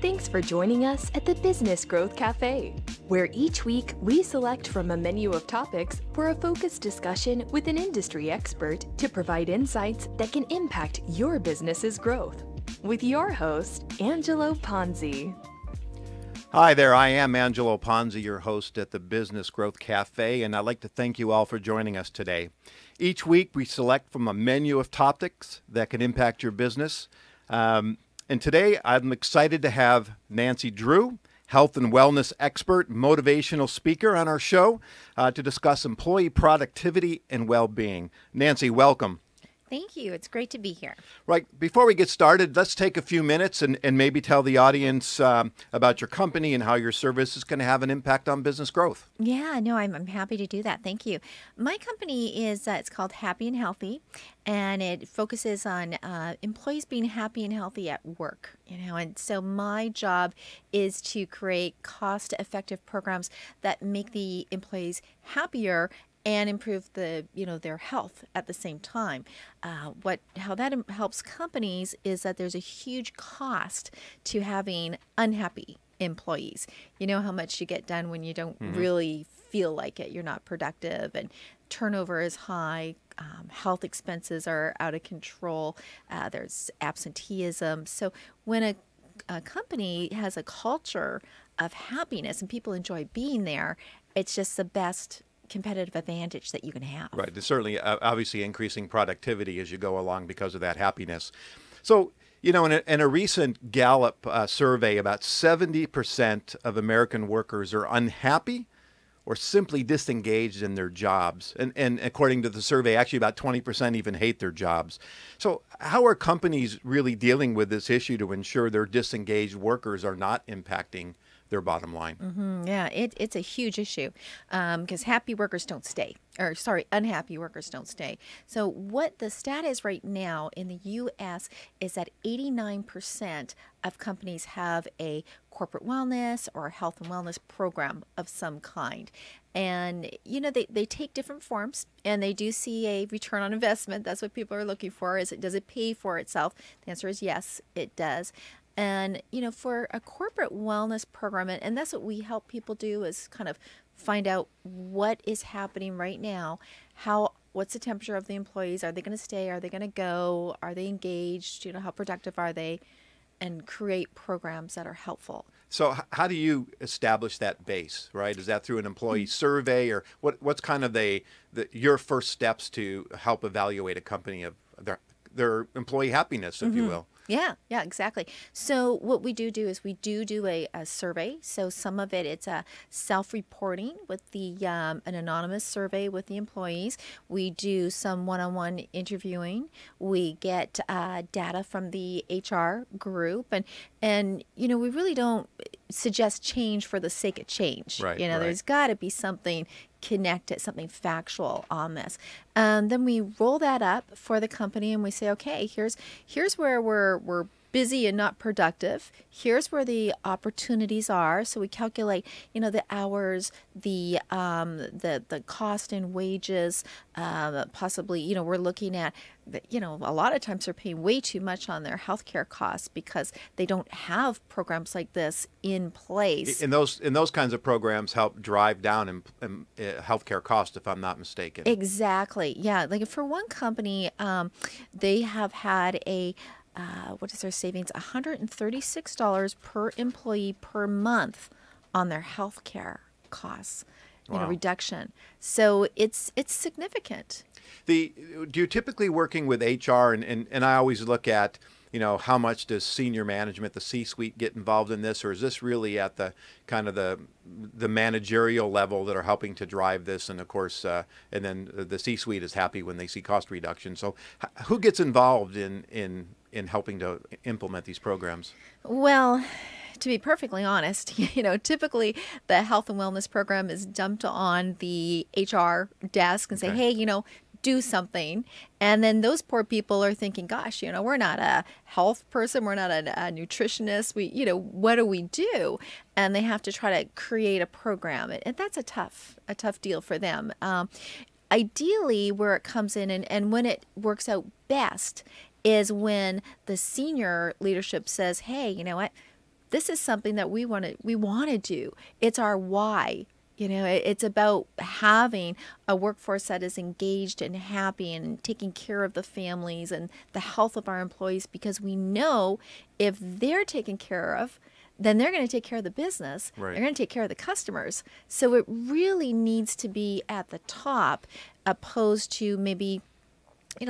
Thanks for joining us at the Business Growth Cafe, where each week we select from a menu of topics for a focused discussion with an industry expert to provide insights that can impact your business's growth. With your host, Angelo Ponzi. Hi there, I am Angelo Ponzi, your host at the Business Growth Cafe, and I'd like to thank you all for joining us today. Each week we select from a menu of topics that can impact your business. And today I'm excited to have Nancy Drew, health and wellness expert, motivational speaker on our show to discuss employee productivity and well-being. Nancy, welcome. Thank you. It's great to be here. Right. Before we get started, let's take a few minutes and maybe tell the audience about your company and how your service is going to have an impact on business growth. Yeah, no, I'm happy to do that. Thank you. My company is, it's called Happy and Healthy, and it focuses on employees being happy and healthy at work, and so my job is to create cost-effective programs that make the employees happier and improve their health at the same time. How that helps companies is that there's a huge cost to having unhappy employees. You know how much you get done when you don't really feel like it. You're not productive, and turnover is high. Health expenses are out of control. There's absenteeism. So when a company has a culture of happiness and people enjoy being there, it's just the best competitive advantage that you can have. Right. There's certainly obviously increasing productivity as you go along because of that happiness. So, in a recent Gallup survey, about 70% of American workers are unhappy or simply disengaged in their jobs. And according to the survey, actually about 20% even hate their jobs. So how are companies really dealing with this issue to ensure their disengaged workers are not impacting their bottom line? Yeah, it's a huge issue because happy workers don't stay. Unhappy workers don't stay. So what the stat is right now in the U.S. is that 89% of companies have a corporate wellness or a health and wellness program of some kind. And, they take different forms, and they do see a return on investment. That's what people are looking for. Does it pay for itself? The answer is yes, it does. And, for a corporate wellness program, and that's what we help people do, is kind of find out what is happening right now. What's the temperature of the employees? Are they going to stay? Are they going to go? Are they engaged? How productive are they? And create programs that are helpful. So how do you establish that base, right? Is that through an employee survey, or what's kind of your first steps to help evaluate a company of their employee happiness, if you will? Yeah, exactly. So what we do is we do a survey. So some of it's a self-reporting with an anonymous survey with the employees. We do some one-on-one interviewing. We get data from the HR group, and we really don't suggest change for the sake of change. Right, There's got to be something connected, something factual on this. Then we roll that up for the company, and we say, okay, here's where we're busy and not productive. Here's where the opportunities are. So we calculate, the hours, the cost in wages, possibly, we're looking at, a lot of times they're paying way too much on their healthcare costs because they don't have programs like this in place. And those kinds of programs help drive down healthcare costs, if I'm not mistaken. Exactly. Yeah. Like for one company, they have had what is their savings? $136 per employee per month on their healthcare costs. Wow. Reduction. So it's significant. Do you typically working with HR, and I always look at, how much does senior management, the C-suite, get involved in this, or is this really at the kind of the managerial level that are helping to drive this, and of course, and then the C-suite is happy when they see cost reduction. So who gets involved in helping to implement these programs? Well, to be perfectly honest, typically the health and wellness program is dumped on the HR desk and say, Okay. hey, do something. And then those poor people are thinking, gosh, we're not a health person. We're not a nutritionist. What do we do? And they have to try to create a program. And that's a tough deal for them. Ideally, where it comes in and when it works out best is when the senior leadership says, hey, you know what? this is something that we want to do. It's our why. It's about having a workforce that is engaged and happy and taking care of the families and the health of our employees, because we know if they're taken care of, then they're going to take care of the business. Right. They're going to take care of the customers. So it really needs to be at the top, opposed to maybe,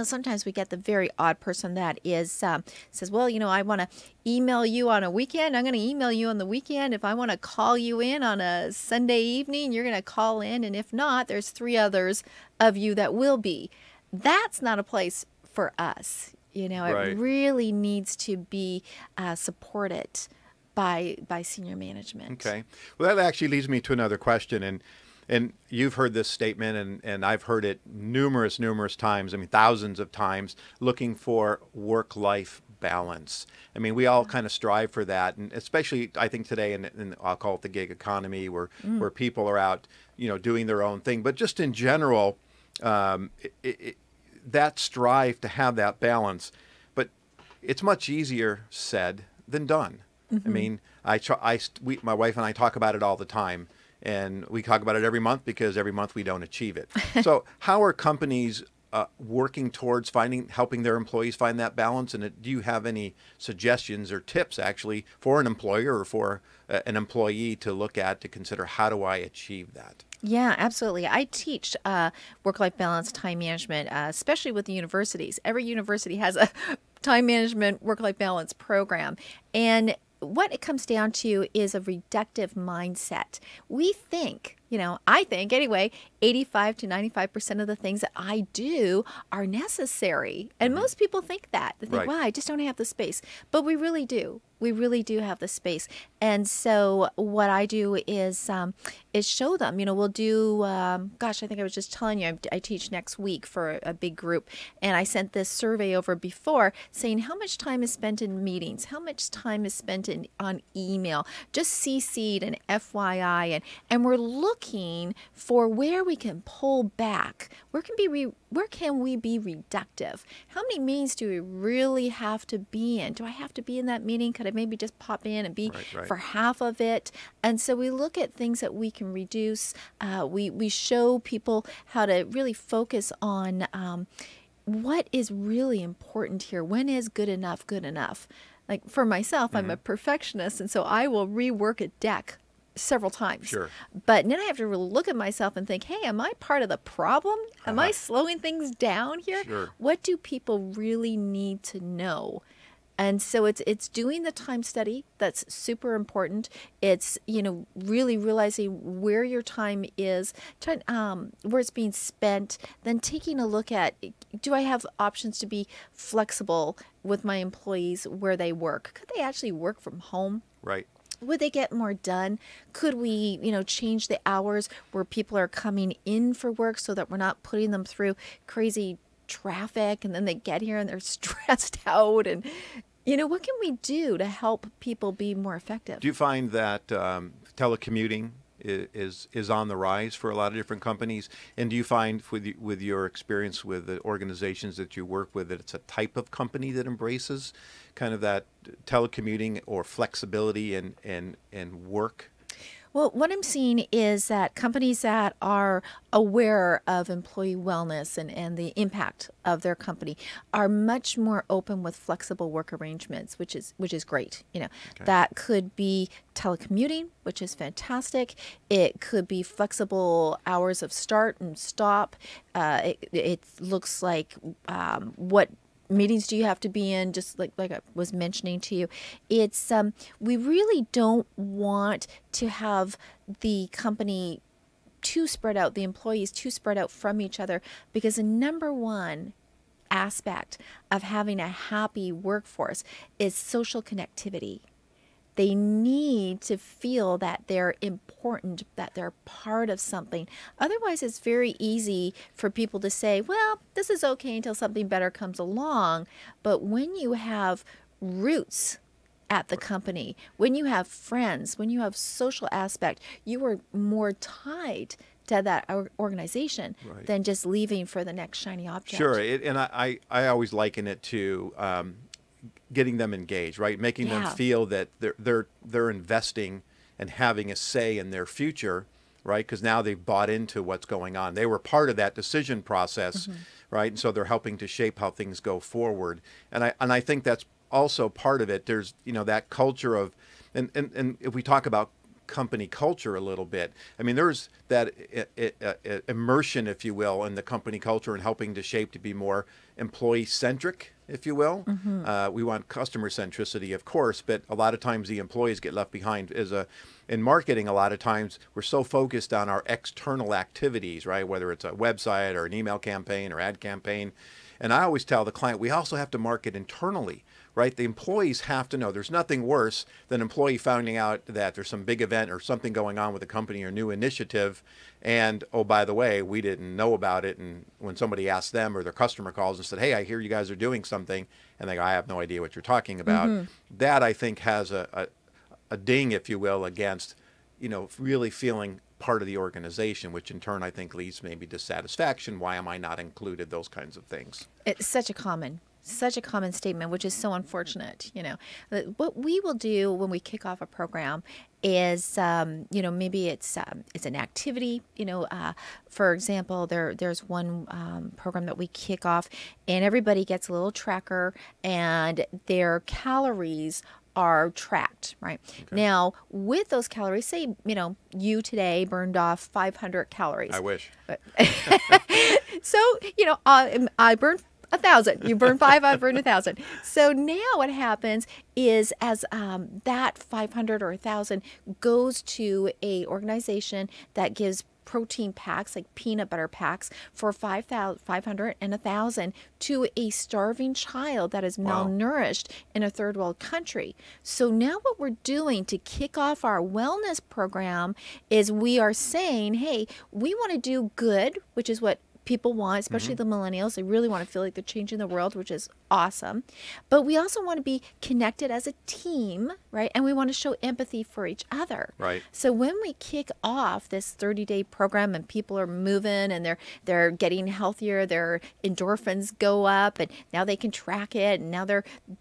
sometimes we get the very odd person that is says, well, I want to email you on a weekend. I'm going to email you on the weekend. If I want to call you in on a Sunday evening, you're going to call in. And if not, there's 3 others of you that will be. That's not a place for us. Right. It really needs to be supported by senior management. Okay. Well, that actually leads me to another question. And you've heard this statement, and I've heard it numerous times, thousands of times, looking for work-life balance. We all kind of strive for that, and especially, I think, today, in I'll call it the gig economy, where people are out, doing their own thing. But just in general, that strive to have that balance, but it's much easier said than done. Mm-hmm. My wife and I talk about it all the time. And we talk about it every month because every month we don't achieve it. So how are companies working towards helping their employees find that balance? And do you have any suggestions or tips actually for an employer or for an employee to look at to consider, how do I achieve that? Yeah, absolutely. I teach work-life balance, time management, especially with the universities. Every university has a time management, work-life balance program. And what it comes down to is a reductive mindset. We think, I think anyway, 85 to 95% of the things that I do are necessary. And most people think that. They think, Right. wow, I just don't have the space. But we really do. We really do have the space. And so what I do is show them, we'll do, I think I was just telling you, I teach next week for a big group. And I sent this survey over before saying how much time is spent in meetings, how much time is spent on email, just CC'd and FYI. And we're looking for where we can pull back. Where can we be reductive? How many meetings do we really have to be in? Do I have to be in that meeting? Could I maybe just pop in and be Right. for half of it? And so we look at things that we can reduce. We show people how to really focus on what is really important here. When is good enough good enough? Like for myself, I'm a perfectionist, and so I will rework a deck several times. Sure. But then I have to really look at myself and think, hey, am I part of the problem? Am I slowing things down here? Sure. What do people really need to know? And so it's doing the time study. That's super important. It's, really realizing where your time is, where it's being spent, then taking a look at, do I have options to be flexible with my employees where they work? Could they actually work from home? Right. Would they get more done? Could we, change the hours where people are coming in for work so that we're not putting them through crazy traffic and then they get here and they're stressed out? And, what can we do to help people be more effective? Do you find that telecommuting is on the rise for a lot of different companies? And do you find with your experience with the organizations that you work with that it's a type of company that embraces kind of that telecommuting or flexibility and work? Well, what I'm seeing is that companies that are aware of employee wellness and the impact of their company are much more open with flexible work arrangements, which is great. That could be telecommuting, which is fantastic. It could be flexible hours of start and stop. It looks like what meetings do you have to be in, just like I was mentioning to you. It's we really don't want to have the company too spread out, the employees too spread out from each other, because the number one aspect of having a happy workforce is social connectivity. They need to feel that they're important, that they're part of something. Otherwise, it's very easy for people to say, well, this is okay until something better comes along. But when you have roots at the company, when you have friends, when you have social aspect, you are more tied to that organization Right. than just leaving for the next shiny object. Sure. And I always liken it to getting them engaged, right? Making them feel that they're investing and having a say in their future, right? Because now they've bought into what's going on. They were part of that decision process, right? And so they're helping to shape how things go forward. And I think that's also part of it. There's, that culture of, and if we talk about company culture a little bit, I mean, there's that immersion, if you will, in the company culture and helping to shape to be more employee-centric, if you will. We want customer centricity, of course, but a lot of times the employees get left behind. In marketing, a lot of times we're so focused on our external activities, right? Whether it's a website or an email campaign or ad campaign. And I always tell the client, we also have to market internally, right? The employees have to know. There's nothing worse than an employee finding out that there's some big event or something going on with the company or new initiative. And, oh, by the way, we didn't know about it. And when somebody asks them or their customer calls and said, hey, I hear you guys are doing something, and they go, I have no idea what you're talking about. That, I think, has a ding, if you will, against, really feeling part of the organization, which in turn I think leads maybe dissatisfaction. Why am I not included? Those kinds of things. It's such a common statement, which is so unfortunate. What we will do when we kick off a program is, maybe it's an activity. For example, there's one program that we kick off, and everybody gets a little tracker, and their calories are tracked, right? Okay. Now, with those calories, say, you today burned off 500 calories. I wish. So, I burned 1,000. You burn 5, I burn 1,000. So now what happens is as that 500 or 1,000 goes to a organization that gives protein packs, like peanut butter packs, for 500 and 1,000 to a starving child that is malnourished in a third world country. So now what we're doing to kick off our wellness program is we are saying, hey, we want to do good, which is what people want, especially the millennials. They really want to feel like they're changing the world, which is awesome. But we also want to be connected as a team, right? And we want to show empathy for each other. Right. So when we kick off this 30-day program and people are moving and they're getting healthier, their endorphins go up, and now they can track it, and now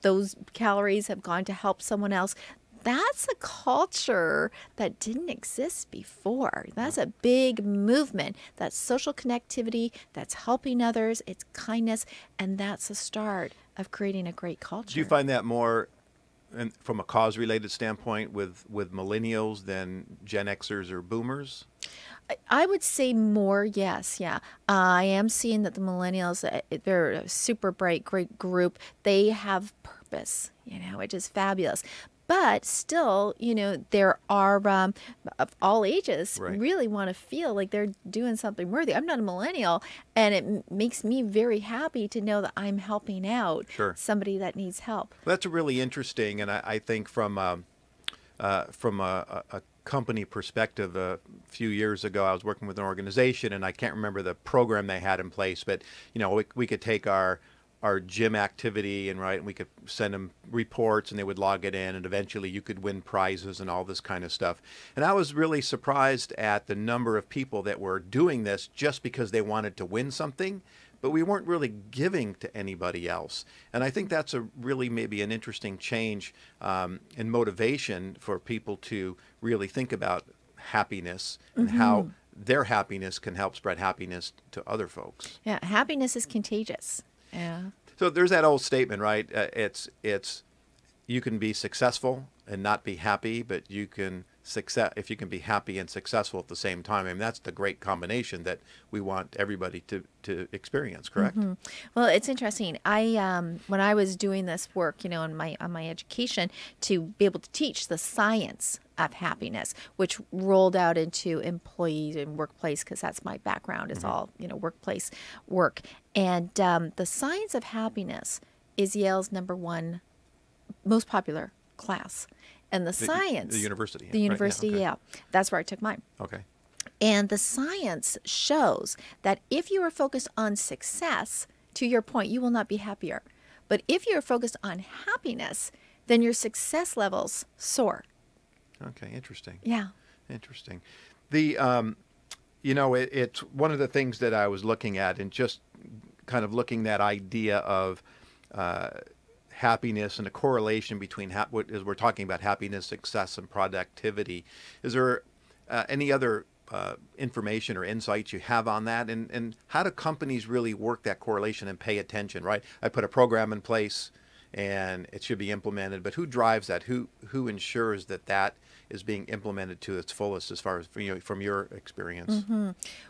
those calories have gone to help someone else. That's a culture that didn't exist before. That's a big movement. That's social connectivity. That's helping others. It's kindness. And that's the start of creating a great culture. Do you find that more from a cause-related standpoint with millennials than Gen Xers or boomers? I would say more, yes, yeah. I am seeing that the millennials, they're a super bright, great group. They have purpose, which is fabulous. But still, there are of all ages really want to feel like they're doing something worthy. I'm not a millennial, and it makes me very happy to know that I'm helping out somebody that needs help. Well, that's really interesting, and I think from a company perspective, a few years ago, I was working with an organization, and I can't remember the program they had in place, but we could take our gym activity and we could send them reports and they would log it in, and eventually you could win prizes and all this kind of stuff. And I was really surprised at the number of people that were doing this just because they wanted to win something, but we weren't really giving to anybody else. And I think that's really maybe an interesting change in motivation for people to really think about happiness and how their happiness can help spread happiness to other folks. Yeah, happiness is contagious. Yeah. So there's that old statement, right? It's you can be successful and not be happy, but you can if you can be happy and successful at the same time. I mean, that's the great combination that we want everybody to experience. Correct? Well, it's interesting. I when I was doing this work, on my education to be able to teach the science of happiness, which rolled out into employees and workplace, because that's my background. It's all workplace work, and the science of happiness is Yale's #1 most popular class. And the science... The university. The university, right? yeah. That's where I took mine. Okay. And the science shows that if you are focused on success, to your point, you will not be happier. But if you are focused on happiness, then your success levels soar. Okay, interesting. Yeah. Interesting. The, it's one of the things that I was looking at, and just kind of looking that idea of happiness and a correlation between as we're talking about happiness, success, and productivity. Is there any other information or insights you have on that, and how do companies really work that correlation and pay attention? Right, I put a program in place, and it should be implemented, but who drives that? Who ensures that that is being implemented to its fullest, as far as from your experience?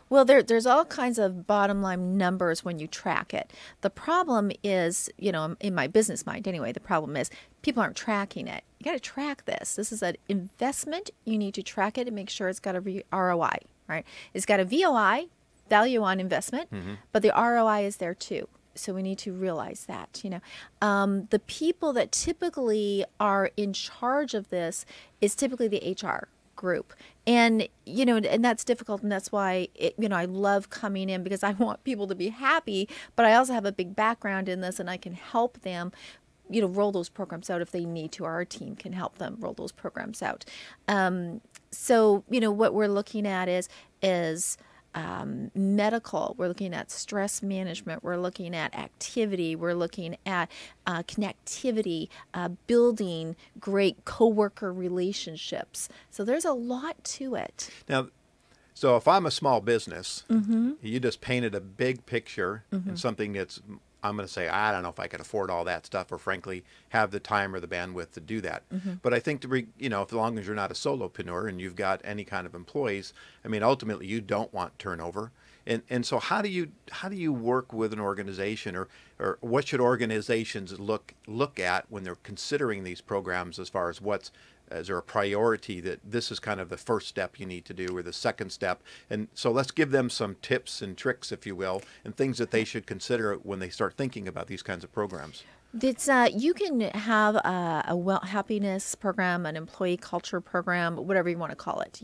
Well, there's all kinds of bottom line numbers when you track it. The problem is, in my business mind anyway, the problem is people aren't tracking it. You got to track this. This is an investment. You need to track it and make sure it's got a ROI, right? It's got a VOI, value on investment, but the ROI is there too. So we need to realize that, the people that typically are in charge of this is typically the HR group. And, and that's difficult. And that's why, I love coming in, because I want people to be happy, but I also have a big background in this, and I can help them, roll those programs out if they need to, or our team can help them roll those programs out. So, what we're looking at is medical, we're looking at stress management, we're looking at activity, we're looking at connectivity, building great coworker relationships. So there's a lot to it. Now, so if I'm a small business, you just painted a big picture and something that's, I'm going to say, I don't know if I could afford all that stuff, or frankly have the time or the bandwidth to do that. But I think as long as you're not a solopreneur and you've got any kind of employees, I mean, ultimately you don't want turnover. And so how do you work with an organization, or what should organizations look at when they're considering these programs, as far as is there a priority that this is kind of the first step you need to do, or the second step? And so let's give them some tips and tricks, if you will, and things that they should consider when they start thinking about these kinds of programs. It's you can have a happiness program, an employee culture program, whatever you want to call it,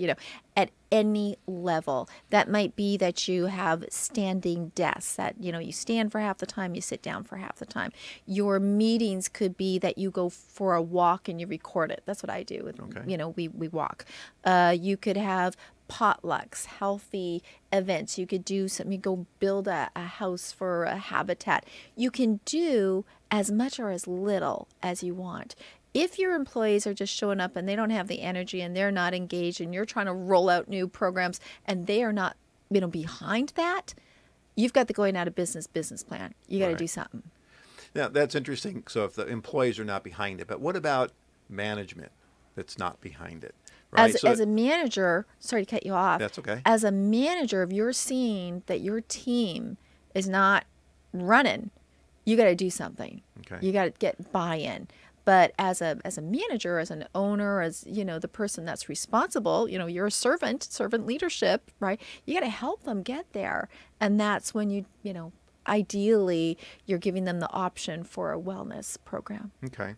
at any level. That might be that you have standing desks, that you stand for half the time, you sit down for half the time. Your meetings could be that you go for a walk and you record it. That's what I do. Okay. We walk. You could have potlucks, healthy events. You could do something, you go build a house for a habitat. You can do as much or as little as you want. If your employees are just showing up and they don't have the energy and they're not engaged, and you're trying to roll out new programs and they are not, behind that, you've got the going out of business plan. You got to do something. Now, that's interesting. So if the employees are not behind it, but what about management that's not behind it? Right? As a manager, sorry to cut you off. That's okay. As a manager, if you're seeing that your team is not running, you got to do something. Okay. You got to get buy-in. But as a manager, as an owner, as the person that's responsible, you're a servant leadership, right? You got to help them get there, and that's when you ideally you're giving them the option for a wellness program. Okay.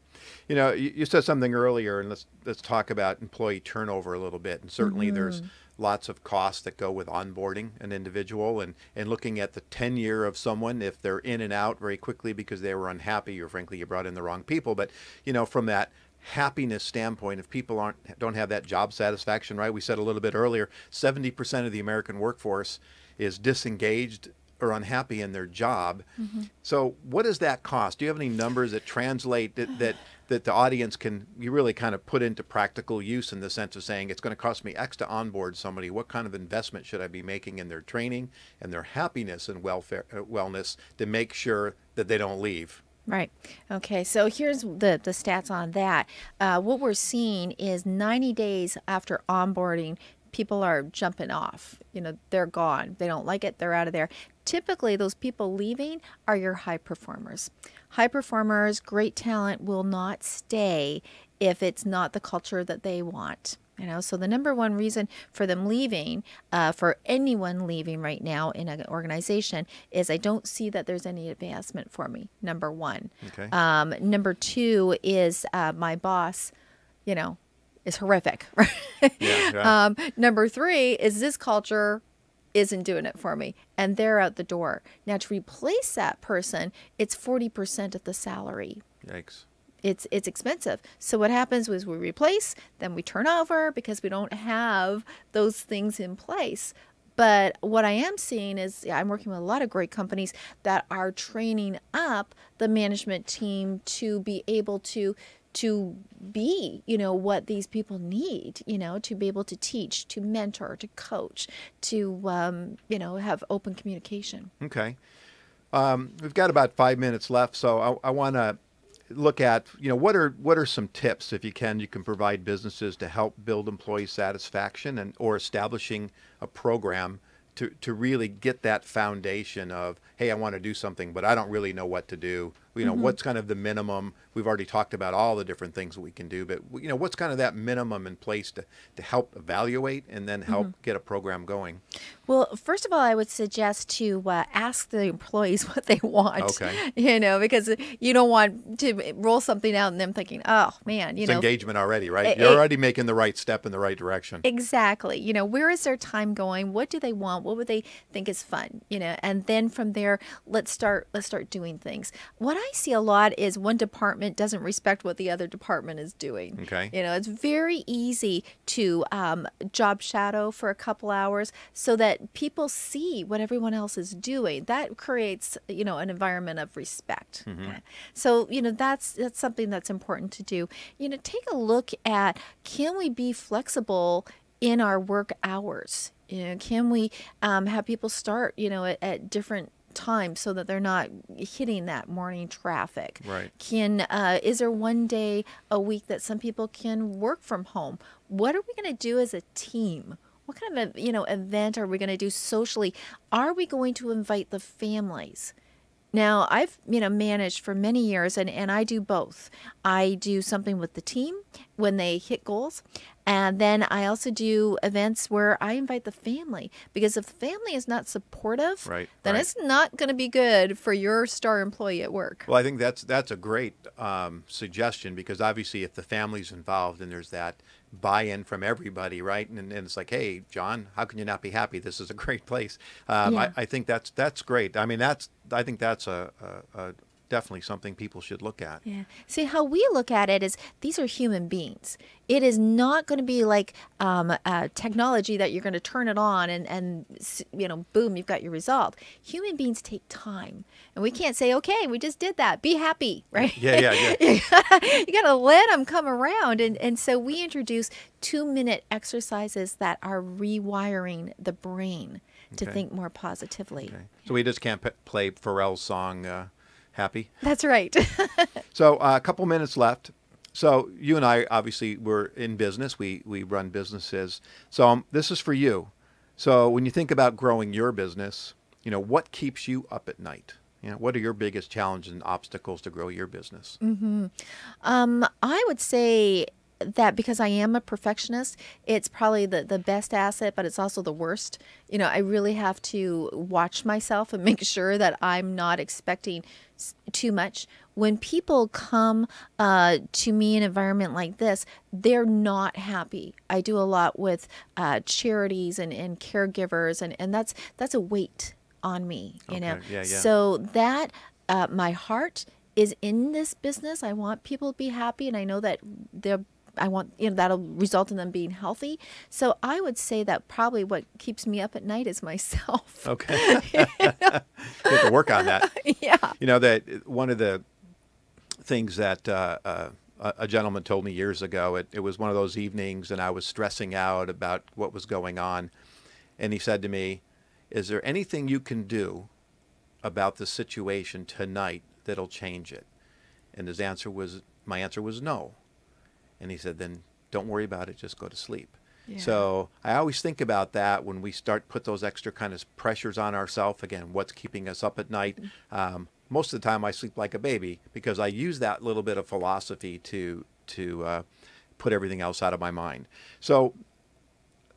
You said something earlier, and let's talk about employee turnover a little bit. And certainly there's lots of costs that go with onboarding an individual, and looking at the tenure of someone, if they're in and out very quickly because they were unhappy, or frankly you brought in the wrong people. But from that happiness standpoint, if people don't have that job satisfaction, right? We said a little bit earlier, 70% of the American workforce is disengaged or unhappy in their job. So what does that cost? Do you have any numbers that translate that the audience you really kind of put into practical use, in the sense of saying, it's going to cost me X to onboard somebody? What kind of investment should I be making in their training and their happiness and wellness to make sure that they don't leave? Right. Okay. So here's the stats on that. What we're seeing is 90 days after onboarding, people are jumping off. They're gone. They don't like it. They're out of there. Typically, those people leaving are your high performers. High performers, great talent, will not stay if it's not the culture that they want. So the number one reason for them leaving, for anyone leaving right now in an organization, is I don't see that there's any advancement for me. Number one. Okay. Number two is my boss, is horrific. Yeah. Number three is this culture isn't doing it for me, and they're out the door. Now, to replace that person, it's 40% of the salary. Yikes. It's expensive. So what happens is we replace, then we turn over because we don't have those things in place. But what I am seeing is I'm working with a lot of great companies that are training up the management team to be able to be, what these people need, to be able to teach, to mentor, to coach, to, have open communication. Okay. We've got about 5 minutes left, so I want to look at, what are some tips, if you can provide businesses to help build employee satisfaction or establishing a program to really get that foundation of, hey, I want to do something, but I don't really know what to do. What's kind of the minimum? We've already talked about all the different things that we can do, but what's kind of that minimum in place to help evaluate and then help get a program going? Well, first of all, I would suggest to ask the employees what they want. Okay. Because you don't want to roll something out and them thinking, oh man, It's engagement already, right? You're already making the right step in the right direction. Exactly. Where is their time going? What do they want? What would they think is fun? And then from there, let's start doing things. What I see a lot is one department doesn't respect what the other department is doing. Okay. It's very easy to job shadow for a couple hours so that people see what everyone else is doing. That creates, an environment of respect. So, that's something that's important to do. Take a look at, can we be flexible in our work hours? Can we have people start, at different time so that they're not hitting that morning traffic? Right. Is there one day a week that some people can work from home? What are we going to do as a team? What kind of event are we going to do socially? Are we going to invite the families? Now, I've managed for many years, and I do both. I do something with the team when they hit goals, and then I also do events where I invite the family, because if the family is not supportive, then it's not going to be good for your star employee at work. Well, I think that's a great suggestion, because obviously if the family's involved and there's that buy-in from everybody, right? And it's like, hey, John, how can you not be happy? This is a great place. I think that's great. I mean, I think that's a definitely something people should look at. Yeah. See, how we look at it is these are human beings. It is not going to be like technology that you're going to turn it on and boom, you've got your result. Human beings take time. And we can't say, okay, we just did that. Be happy, right? Yeah. You got to let them come around. And so we introduce 2-minute exercises that are rewiring the brain to think more positively. Okay. So we just can't play Pharrell's song, Happy? That's right. So a couple minutes left. So you and I, obviously, we're in business. We run businesses. So this is for you. So when you think about growing your business, what keeps you up at night? What are your biggest challenges and obstacles to grow your business? I would say that because I am a perfectionist, it's probably the best asset, but it's also the worst. I really have to watch myself and make sure that I'm not expecting too much. When people come to me in an environment like this, they're not happy. I do a lot with charities and caregivers, and that's a weight on me, Yeah. So that my heart is in this business. I want people to be happy, and I know that I want, that'll result in them being healthy. So I would say that probably what keeps me up at night is myself. Okay. You have to work on that. Yeah. That one of the things that a gentleman told me years ago, it was one of those evenings and I was stressing out about what was going on. And he said to me, is there anything you can do about the situation tonight that'll change it? And my answer was no. And he said, then don't worry about it. Just go to sleep. Yeah. So I always think about that when we start put those extra kind of pressures on ourselves. Again, what's keeping us up at night? Most of the time I sleep like a baby because I use that little bit of philosophy to put everything else out of my mind. So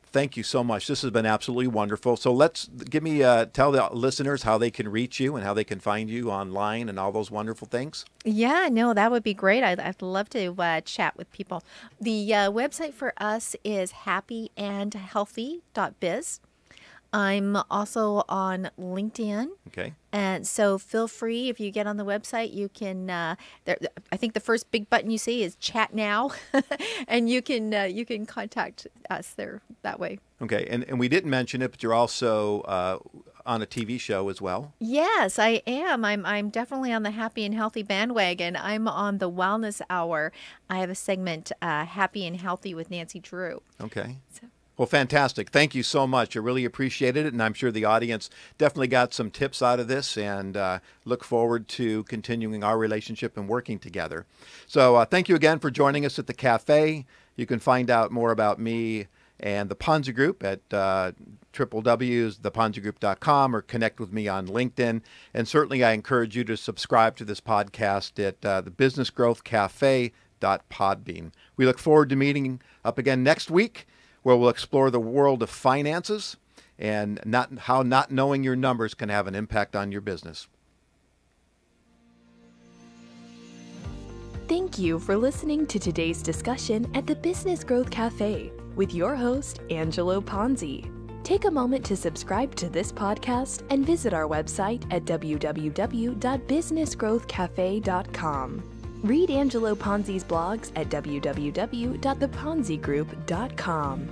thank you so much. This has been absolutely wonderful. So tell the listeners how they can reach you and how they can find you online and all those wonderful things. Yeah, no, that would be great. I'd love to chat with people. The website for us is happyandhealthy.biz. I'm also on LinkedIn. Okay. And so feel free, if you get on the website, you can, there, I think the first big button you see is chat now, and you can contact us there that way. Okay. And we didn't mention it, but you're also on a TV show as well. Yes, I am. I'm definitely on the happy and healthy bandwagon. I'm on the Wellness Hour. I have a segment, Happy and Healthy with Nancy Drew. Okay. So. Well, fantastic. Thank you so much. I really appreciated it, and I'm sure the audience definitely got some tips out of this, and look forward to continuing our relationship and working together. So thank you again for joining us at the cafe. You can find out more about me and the Ponzi Group at www.theponzigroup.com, or connect with me on LinkedIn. And certainly I encourage you to subscribe to this podcast at thebusinessgrowthcafe.podbean. We look forward to meeting up again next week, where we'll explore the world of finances and how not knowing your numbers can have an impact on your business. Thank you for listening to today's discussion at the Business Growth Cafe with your host, Angelo Ponzi. Take a moment to subscribe to this podcast and visit our website at www.businessgrowthcafe.com. Read Angelo Ponzi's blogs at www.theponzigroup.com.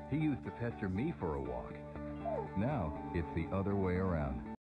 He used to pester me for a walk. Now it's the other way around.